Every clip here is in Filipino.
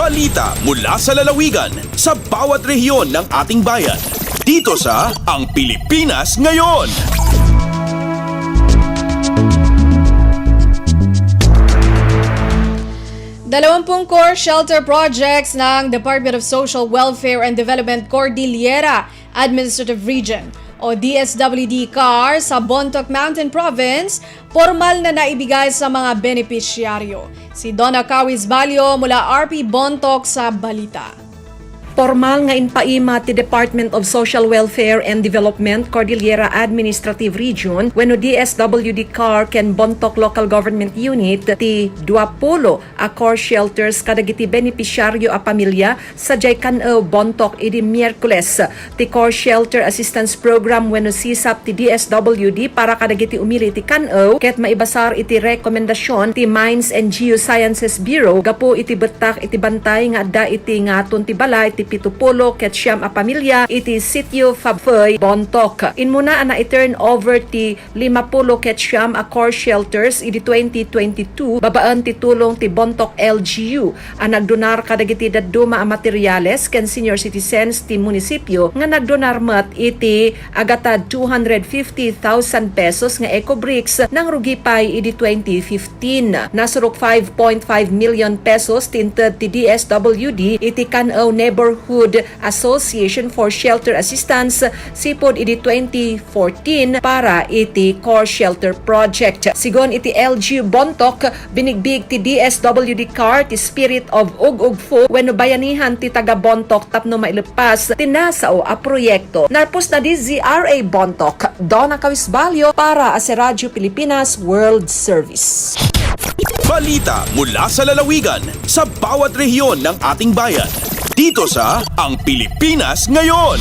Balita mula sa lalawigan sa bawat rehiyon ng ating bayan. Dito sa Ang Pilipinas Ngayon. Dalawampung core shelter projects ng Department of Social Welfare and Development Cordillera Administrative Region o DSWD CAR sa Bontoc Mountain Province, formal na naibigay sa mga benepisyaryo. Si Donna Cawis Balio mula RP Bontoc sa Balita. Formal nga inpaima ti Department of Social Welfare and Development Cordillera Administrative Region wenno DSWD CAR ken Bontoc Local Government Unit ti 20 a core shelters kadagiti benepisyaryo a pamilya sa Jaycanaw, Bontoc idi Miyerkules. Ti Core Shelter Assistance Program wenno sisap ti DSWD para kadagiti umili ti Kanaw ket maibasar iti rekomendasyon ti Mines and Geosciences Bureau gapo iti betak iti bantay nga adda iti ngaton ti balay ti 70 ket siyam a pamilya iti Sitio Fabfoy, Bontoc. Inmuna na i-turn over ti 50 ket siyam a core shelters iti 2022 babaan ti tulong ti Bontoc LGU a nagdonar kadagiti dadduma a materyales ken senior citizens ti munisipyo nga nagdonar met iti agatad 250,000 pesos nga eco bricks nang rugipay iti 2015. Nasurok 5.5 million pesos tinted ti DSWD iti Kanaw Neighborhood Association for Shelter Assistance sipod iti 2014 para iti Core Shelter Project. Sigon iti LGU Bontoc, binigbig ti DSWD CAR ti Spirit of Ug-Ugfo wenno bayanihan ti taga Bontoc tapno mailepas tinasao a proyekto. Narpos na di ZRA Bontoc, Donna Cawis Balio para sa Radyo Pilipinas World Service. Balita mula sa lalawigan sa bawat rehiyon ng ating bayan. Dito sa Ang Pilipinas Ngayon.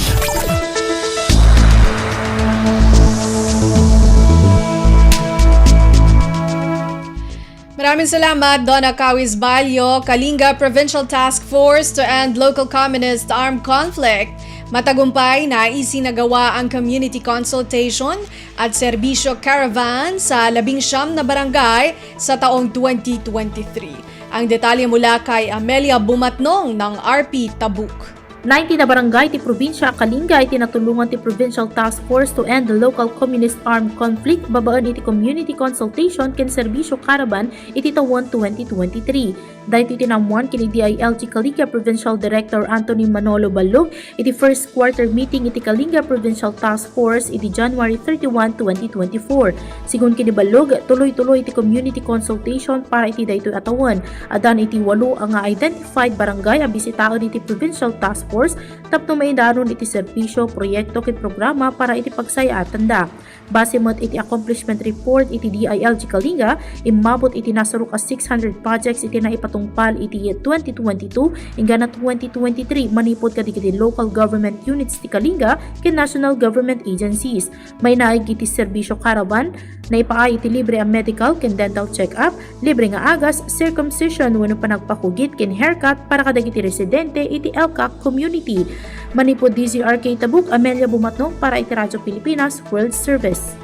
Maraming salamat, Donna Cawis Balio. Kalinga Provincial Task Force to End Local Communist Armed Conflict. Matagumpay na isinagawa ang community consultation at serbisyo caravan sa 19 na barangay sa taong 2023. Ang detalye mula kay Amelia Bumatnong ng RP Tabuk. 19 na barangay ti probinsya Kalinga iti natulungan ti Provincial Task Force to End the Local Communist Armed Conflict babaan iti community consultation ken serbisyo caravan iti taon 2023. Dahil tinamuan kini DILG Kalinga Provincial Director Anthony Manolo Balog iti first quarter meeting iti Kalinga Provincial Task Force iti January 31, 2024. Sigun kini Balog, tuloy-tuloy iti community consultation para iti daytoy atawan. Adan iti 8 ang identified barangay a bisitaon iti Provincial Task Force tapno maidaron iti serbisyo, proyekto ket programa para iti pagsayatan da. Base met iti accomplishment report iti DILG Kalinga, imabot iti nasaruk a 600 projects iti naipatungpal iti 2022 ingana 2023 manipod kadagiti local government units ti Kalinga ken national government agencies. May naig iti serbisyo caravan na ipaay iti libre ang medical ken dental check-up, libre nga agas, circumcision wenno panagpakugit ken haircut para kadagiti residente iti LCAC community. Manipod DZRK Tabuk, Amelia Bumatnong para iti Radyo Pilipinas World Service.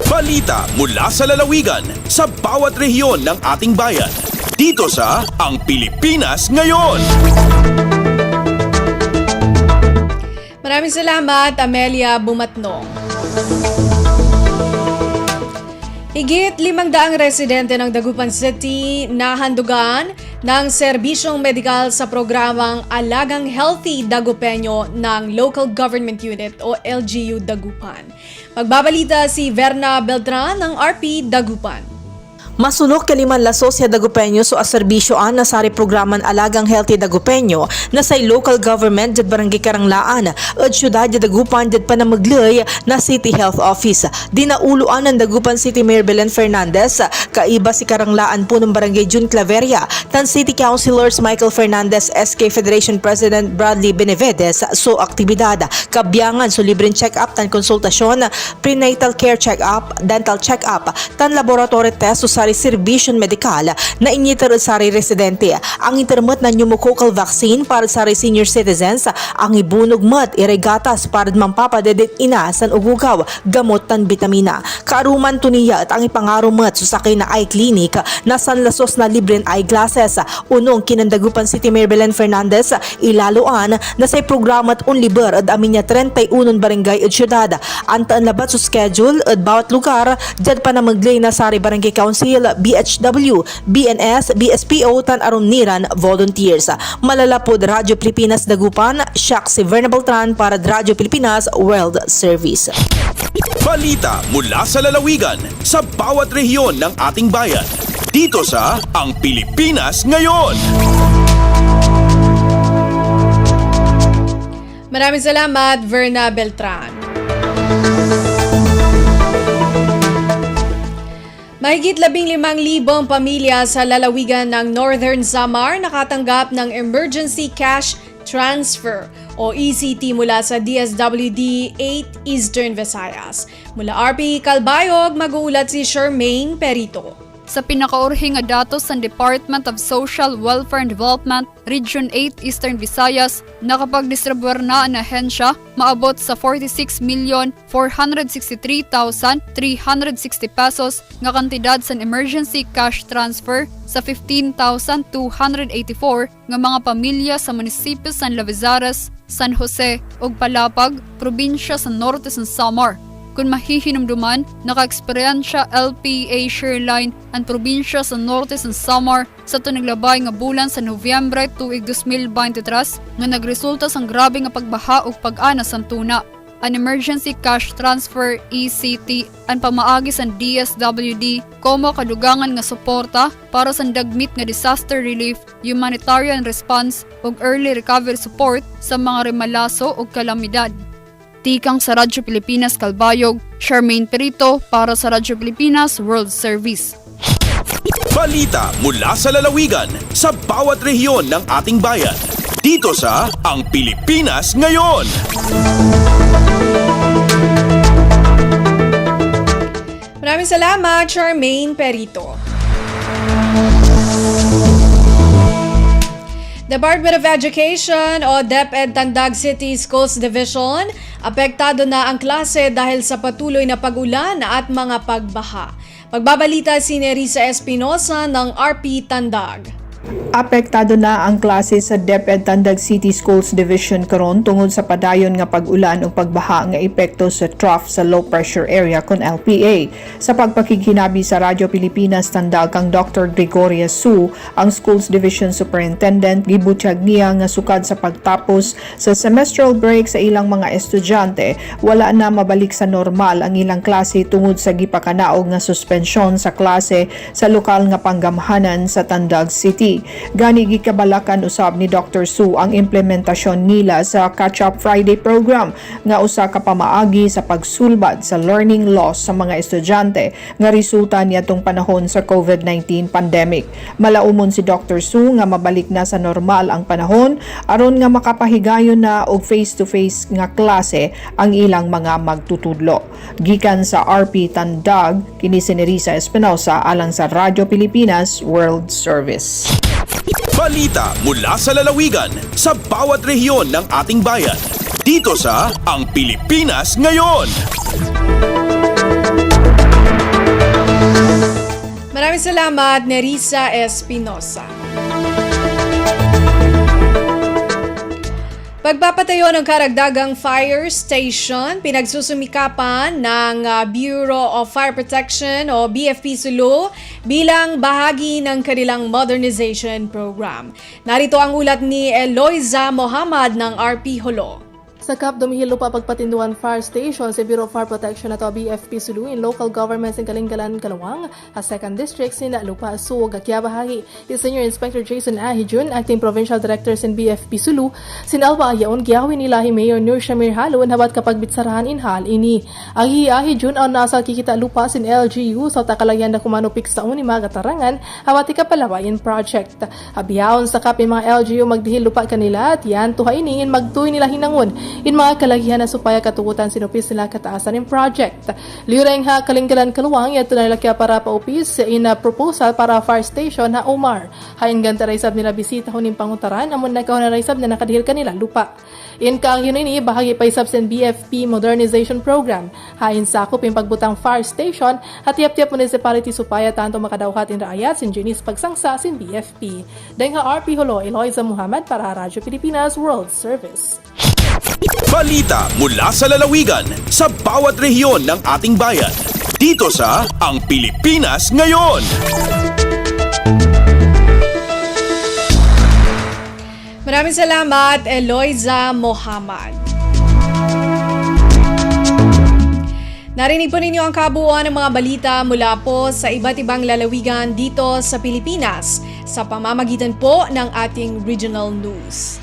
Balita mula sa lalawigan sa bawat rehiyon ng ating bayan. Dito sa Ang Pilipinas Ngayon. Maraming salamat, Amelia Bumatnong. Higit 500 residente ng Dagupan City na handugan ng serbisyong medikal sa programang Alagang Healthy Dagupeño ng Local Government Unit o LGU Dagupan. Magbabalita si Verna Beltran ng RP Dagupan. Masulok kaliman la Sosya Dagupeño so aserbisyoan na sari programan Alagang Healthy Dagupeño na say local government jad barangay Karanglaan at syudad jad Dagupan jad panamaglay na City Health Office. Dinauluan ng Dagupan City Mayor Belen Fernandez, kaiba si Karanglaan po ng barangay June Claveria, tan City Councilors Michael Fernandez, SK Federation President Bradley Benevides so aktibidad, kabyangan so libreng check-up tan konsultasyon, prenatal care check-up, dental check-up, tan laboratory test so sari serbisyon medikal na inyitar sari residente. Ang intermat na pneumococcal vaccine para sa senior citizens, ang ibunog mat iregatas para mampapadedit ina san ugugaw gamot tan bitamina. Kaaruman tuniya at ang ipangarumat susakay na eye clinic na san lasos na libren eyeglasses. Unong kinandagupan City Mayor Belen Fernandez ilaluan na say programa at unliber at amin niya 31 barangay at syudad. Antaan labat sa schedule at bawat lugar dyan pa na maglay na sari barangay council, BHW, BNS, BSPO tan aron niran volunteers. Malalapod Radyo Pilipinas Dagupan, siyak si Verna Beltran para Radyo Pilipinas World Service. Balita mula sa lalawigan sa bawat rehiyon ng ating bayan. Dito sa Ang Pilipinas Ngayon. Maraming salamat, Verna Beltran. Mahigit 15,000 pamilya sa lalawigan ng Northern Samar nakatanggap ng Emergency Cash Transfer o ECT mula sa DSWD 8 Eastern Visayas. Mula RP Calbayog, mag-uulat si Charmaine Perito. Sa pinakaurhing nga datos ng Department of Social Welfare and Development, Region 8 Eastern Visayas, nakapag-distribuer na ang ahensya maabot sa 46,463,360 pesos nga kantidad sa emergency cash transfer sa 15,284 nga mga pamilya sa munisipyo San Lavezares, San Jose ug Palapag, probinsya sa Norte sa Samar. Kung mahihinumduman, naka-eksperyensya LPA Shoreline ang probinsya sa Norte sa Samar sa naglabay nga bulan sa Nobyembre tuig 2023 nga nagresulta sa grabe nga pagbaha ug pag-ana sa tuna. An emergency cash transfer ECT ang pamaagi sa DSWD komo kadugangan nga suporta para sa dagmit nga disaster relief, humanitarian response ug early recovery support sa mga remalaso ug kalamidad. Tikang sa Radyo Pilipinas Calbayog, Charmaine Perito para sa Radyo Pilipinas World Service. Balita mula sa lalawigan sa bawat rehiyon ng ating bayan. Dito sa Ang Pilipinas Ngayon. Maraming salamat, Charmaine Perito. Department of Education o DepEd Tandag City Schools Division, apektado na ang klase dahil sa patuloy na pag-ulan at mga pagbaha. Pagbabalita si Nerissa Espinosa ng RP Tandag. Apektado na ang klase sa DepEd Tandag City Schools Division karon tungod sa padayon nga pag-ulan o pagbaha nga epekto sa trough sa low pressure area kon LPA. Sa pagpakikinabi sa Radyo Pilipinas Tandag kang Dr. Gregoria Su, ang Schools Division Superintendent, gibutyag niya nga sukad sa pagtapos sa semestral break sa ilang mga estudyante, wala na mabalik sa normal ang ilang klase tungod sa gipakanaog nga suspensyon sa klase sa lokal nga panggamhanan sa Tandag City. Gani gikabalakan usab ni Dr. Su ang implementasyon nila sa Catch-up Friday program nga usa ka pamaagi sa pagsulbad sa learning loss sa mga estudyante nga resulta niadtong panahon sa COVID-19 pandemic. Malaumon si Dr. Su nga mabalik na sa normal ang panahon aron nga makapahigayon na og face-to-face nga klase ang ilang mga magtutudlo. Gikan sa RP Tandag, kini si Nerissa Espinosa alang sa Radyo Pilipinas World Service. Balita mula sa lalawigan sa bawat rehiyon ng ating bayan. Dito sa Ang Pilipinas Ngayon. Maraming salamat, Nerissa Espinosa. Pagpapatayo ng karagdagang fire station, pinagsusumikapan ng Bureau of Fire Protection o BFP Sulu bilang bahagi ng kanilang modernization program. Narito ang ulat ni Eloiza Mohamad ng RP Holo. Sakap dumihilo pa pagpatinduhan fire station sa Bureau of Fire Protection at BFP Sulu in local governments in Kalingalan, Kalawang, a 2nd District, sina Lupa, Suog, Kiabahagi, Senior Inspector Jason Ahijun, Acting Provincial Directors in BFP Sulu, sin Alba Ayaon, Giyawin nila Mayor Nur Shamir Halon, habat kapag bitsarahan inhal ini. Ang Ahijun ang nasa kikita lupa sin LGU sa takalayan na kumanupik sa unima katarangan, habat ikapalawain project. Abiyaon sakap yung mga LGU magdihil lupa kanila at yan tuha iningin magtuy nila hinangon in mga kalahihan na supaya katugutan sinupis nila kataasan ng project. Liureng ha Kalinggalan Kaluwang yato na lakya para paupis in a proposal para fire station ha Omar. Hain ganta raisab nila bisita huning pangutaran amon nagkahon na raisab na nakadihil kanila lupa. In kaangyon ini bahagi pa isab sen BFP Modernization Program. Hain sakop yung pagbutang fire station at tiap-tiap municipality supaya tanto makadawhat in raayat sin Janice pagsangsa sin BFP. Dahil nga RP Holo, Eloisa Muhammad para Radyo Pilipinas World Service. Balita mula sa lalawigan sa bawat rehiyon ng ating bayan. Dito sa Ang Pilipinas Ngayon. Maraming salamat, Eloisa Muhammad. Narinig po ninyo ang kabuuan ng mga balita mula po sa iba't ibang lalawigan dito sa Pilipinas sa pamamagitan po ng ating regional news.